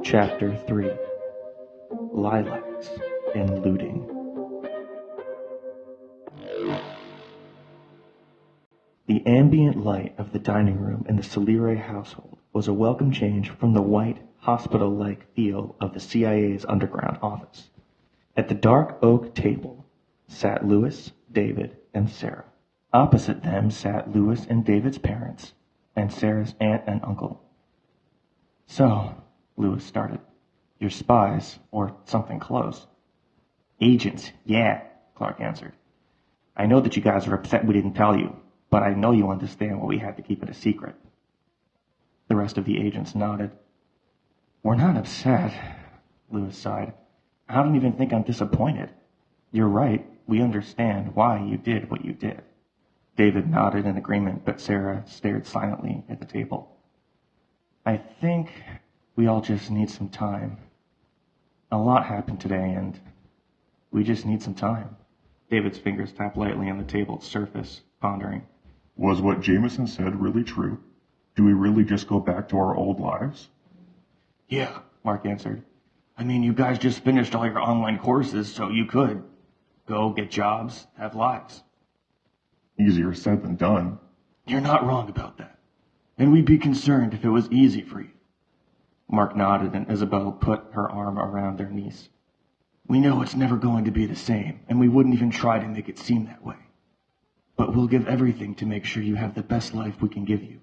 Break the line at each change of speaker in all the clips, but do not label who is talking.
Chapter 3 Lilacs and Looting. The ambient light of the dining room in the Solire household was a welcome change from the white, hospital-like feel of the CIA's underground office. At the dark oak table sat Louis, David, and Sarah. Opposite them sat Louis and David's parents, and Sarah's aunt and uncle. "So," Louis started, "you're spies, or something close." "Agents, yeah," Clark answered. "I know that you guys are upset we didn't tell you, but I know you understand why we had to keep it a secret." The rest of the agents nodded. "We're not upset," Louis sighed. "I don't even think I'm disappointed. You're right, we understand why you did what you did." David nodded in agreement, but Sarah stared silently at the table. "I think we all just need some time. A lot happened today, and we just need some time." David's fingers tapped lightly on the table's surface, pondering.
Was what Jameson said really true? Do we really just go back to our old lives?
"Yeah," Mark answered. "I mean, you guys just finished all your online courses, so you could go get jobs, have lives."
Easier said than done.
"You're not wrong about that. And we'd be concerned if it was easy for you." Mark nodded, and Isabel put her arm around their niece. "We know it's never going to be the same, and we wouldn't even try to make it seem that way. But we'll give everything to make sure you have the best life we can give you.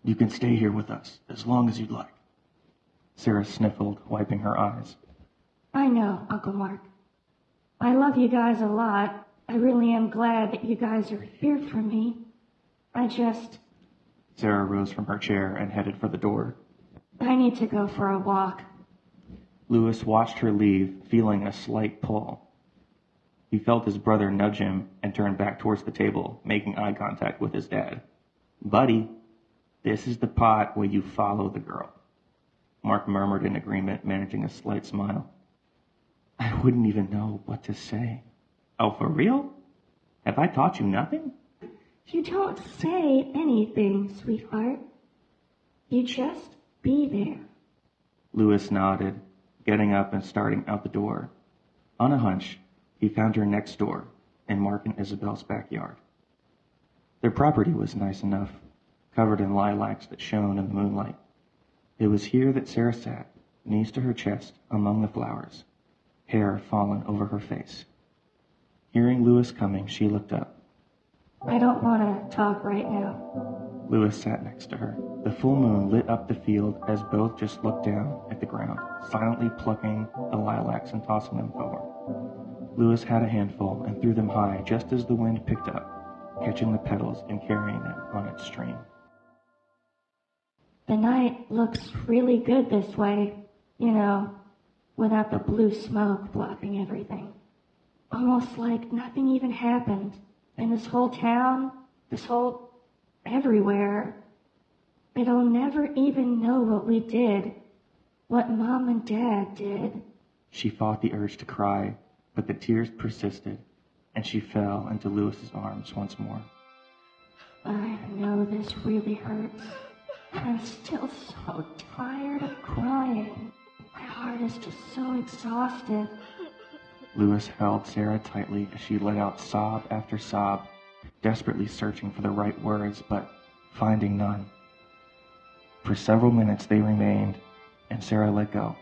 You can stay here with us as long as you'd like." Sarah sniffled, wiping her eyes.
"I know, Uncle Mark. I love you guys a lot. I really am glad that you guys are here for me.
Sarah rose from her chair and headed for the door.
I need to go for a walk."
Louis watched her leave, feeling a slight pull. He felt his brother nudge him and turned back towards the table, making eye contact with his dad. "Buddy, this is the part where you follow the girl." Mark murmured in agreement, managing a slight smile. "I wouldn't even know what to say." "Oh, for real? Have I taught you nothing?"
You don't say anything, sweetheart. You just be there.
Louis nodded, getting up and starting out the door. On a hunch, he found her next door, in Mark and Isabel's backyard. Their property was nice enough, covered in lilacs that shone in the moonlight. It was here that Sarah sat, knees to her chest, among the flowers, hair fallen over her face. Hearing Louis coming, she looked up.
I don't want to talk right now.
Louis sat next to her. The full moon lit up the field as both just looked down at the ground, silently plucking the lilacs and tossing them forward. Louis had a handful and threw them high just as the wind picked up, catching the petals and carrying them on its stream.
The night looks really good this way, without the blue smoke blocking everything. Almost like nothing even happened. And this whole town, everywhere, it'll never even know what we did, what Mom and Dad did.
She fought the urge to cry, but the tears persisted, and she fell into Louis's arms once more.
I know this really hurts. I'm still so tired of crying. My heart is just so exhausted.
Louis held Sarah tightly as she let out sob after sob, desperately searching for the right words, but finding none. For several minutes they remained, and Sarah let go,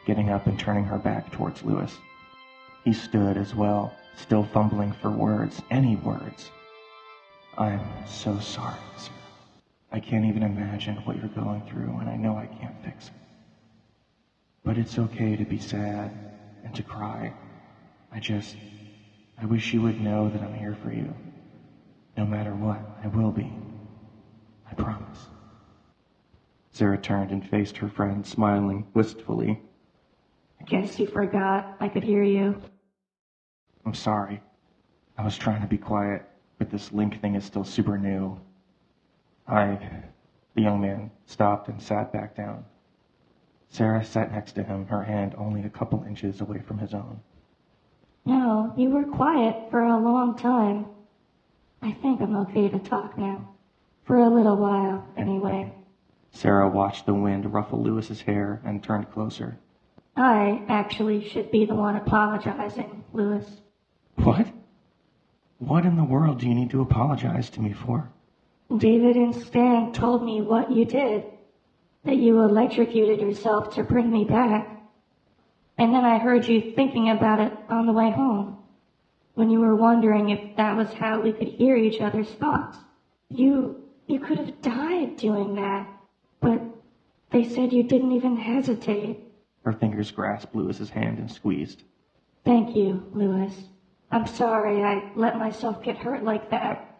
getting up and turning her back towards Louis. He stood as well, still fumbling for words, any words. "I'm so sorry, Sarah. I can't even imagine what you're going through, and I know I can't fix it. But it's okay to be sad and to cry. I wish you would know that I'm here for you. No matter what, I will be. I promise." Sarah turned and faced her friend, smiling wistfully.
I guess you forgot I could hear you.
"I'm sorry. I was trying to be quiet, but this link thing is still super new. The young man stopped and sat back down. Sarah sat next to him, her hand only a couple inches away from his own.
No, you were quiet for a long time. I think I'm okay to talk now. For a little while, anyway.
Sarah watched the wind ruffle Lewis's hair and turned closer.
I actually should be the one apologizing, Lewis.
What? What in the world do you need to apologize to me for?
David and Stan told me what you did. That you electrocuted yourself to bring me back. And then I heard you thinking about it on the way home. When you were wondering if that was how we could hear each other's thoughts. You could have died doing that. But they said you didn't even hesitate.
Her fingers grasped Lewis's hand and squeezed.
Thank you, Lewis. I'm sorry I let myself get hurt like that.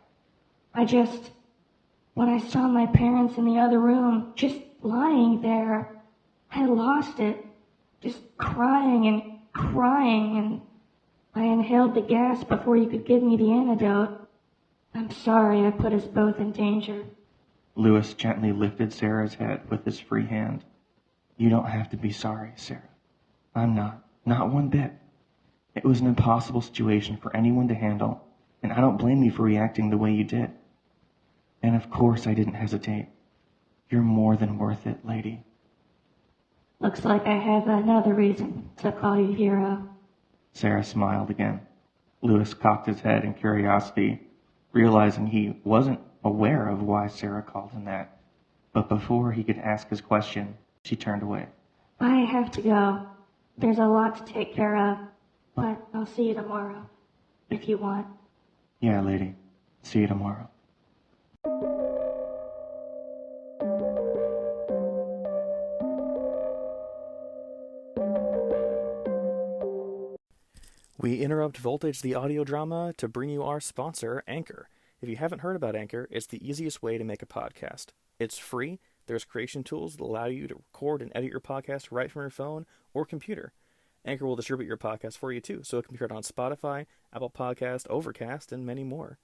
When I saw my parents in the other room, just lying there, I lost it. Just crying, and I inhaled the gas before you could give me the antidote. I'm sorry I put us both in danger.
Lewis gently lifted Sarah's head with his free hand. You don't have to be sorry, Sarah. I'm not one bit. It was an impossible situation for anyone to handle, and I don't blame you for reacting the way you did. And of course I didn't hesitate. You're more than worth it, lady.
Looks like I have another reason to call you hero.
Sarah smiled again. Lewis cocked his head in curiosity, realizing he wasn't aware of why Sarah called him that. But before he could ask his question, she turned away.
I have to go. There's a lot to take care of, but I'll see you tomorrow, if you want.
Yeah, lady. See you tomorrow.
We interrupt Voltage the audio drama to bring you our sponsor, Anchor. If you haven't heard about Anchor, it's the easiest way to make a podcast. It's free. There's creation tools that allow you to record and edit your podcast right from your phone or computer. Anchor will distribute your podcast for you too, so it can be heard on Spotify, Apple Podcast, Overcast, and many more.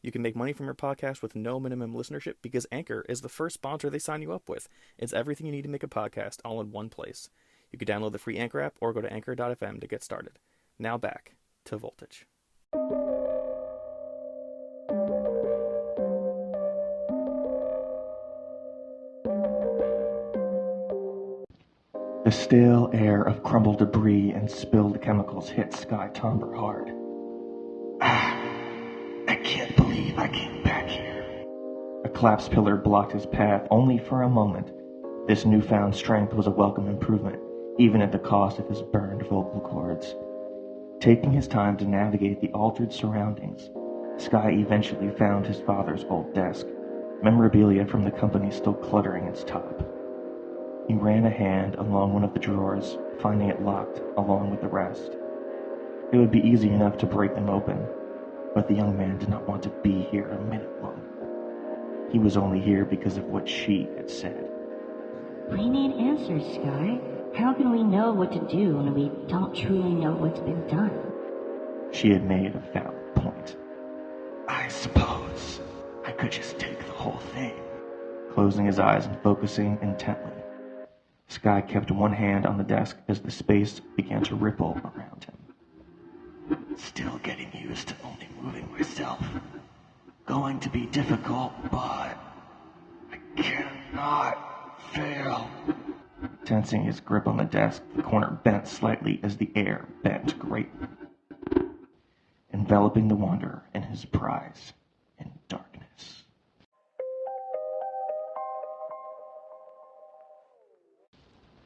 You can make money from your podcast with no minimum listenership because Anchor is the first sponsor they sign you up with. It's everything you need to make a podcast all in one place. You can download the free Anchor app or go to anchor.fm to get started. Now back to Voltage.
The stale air of crumbled debris and spilled chemicals hit Sky Tomber hard. I can't believe I came back here. A collapsed pillar blocked his path only for a moment. This newfound strength was a welcome improvement, even at the cost of his burned vocal cords. Taking his time to navigate the altered surroundings, Sky eventually found his father's old desk, memorabilia from the company still cluttering its top. He ran a hand along one of the drawers, finding it locked along with the rest. It would be easy enough to break them open, but the young man did not want to be here a minute longer. He was only here because of what she had said.
We need answers, Sky. How can we know what to do when we don't truly know what's been done?
She had made a valid point. I suppose I could just take the whole thing. Closing his eyes and focusing intently, Sky kept one hand on the desk as the space began to ripple around him. Still getting used to only moving myself. Going to be difficult, but I cannot fail. Tensing his grip on the desk, the corner bent slightly as the air bent greatly, enveloping the wanderer and his prize in darkness.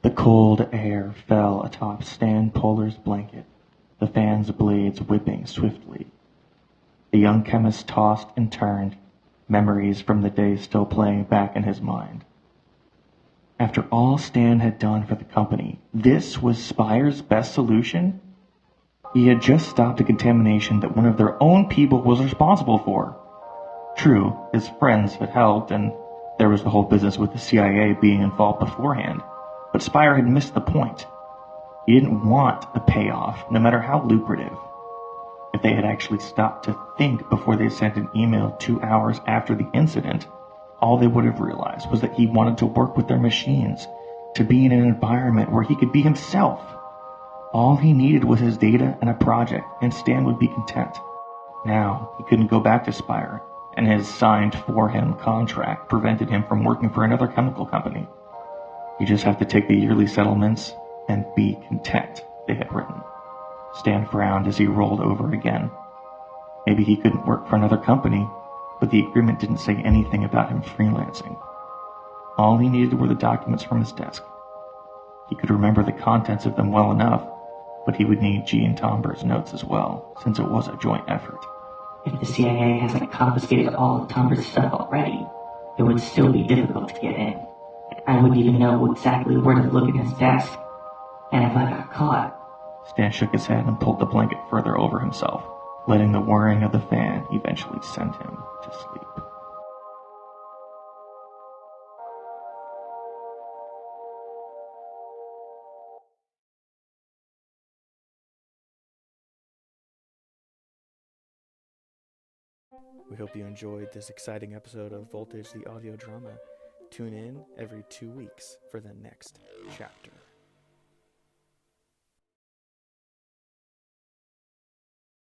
The cold air fell atop Stan Polar's blanket, the fan's blades whipping swiftly. The young chemist tossed and turned, memories from the day still playing back in his mind. After all Stan had done for the company, this was Spire's best solution? He had just stopped a contamination that one of their own people was responsible for. True, his friends had helped, and there was the whole business with the CIA being involved beforehand, but Spire had missed the point. He didn't want a payoff, no matter how lucrative. If they had actually stopped to think before they sent an email 2 hours after the incident, all they would have realized was that he wanted to work with their machines, to be in an environment where he could be himself. All he needed was his data and a project, and Stan would be content. Now, he couldn't go back to Spire and his signed for him contract prevented him from working for another chemical company. You just have to take the yearly settlements and be content, they had written. Stan frowned as he rolled over again. Maybe he couldn't work for another company, but the agreement didn't say anything about him freelancing. All he needed were the documents from his desk. He could remember the contents of them well enough, but he would need G and Tomber's notes as well, since it was a joint effort.
If the CIA hasn't confiscated all of Tomber's stuff already, it would still be difficult to get in. I wouldn't even know exactly where to look in his desk. And if I got caught...
Stan shook his head and pulled the blanket further over himself, letting the whirring of the fan eventually send him to sleep.
We hope you enjoyed this exciting episode of Voltage the Audio Drama. Tune in every 2 weeks for the next chapter.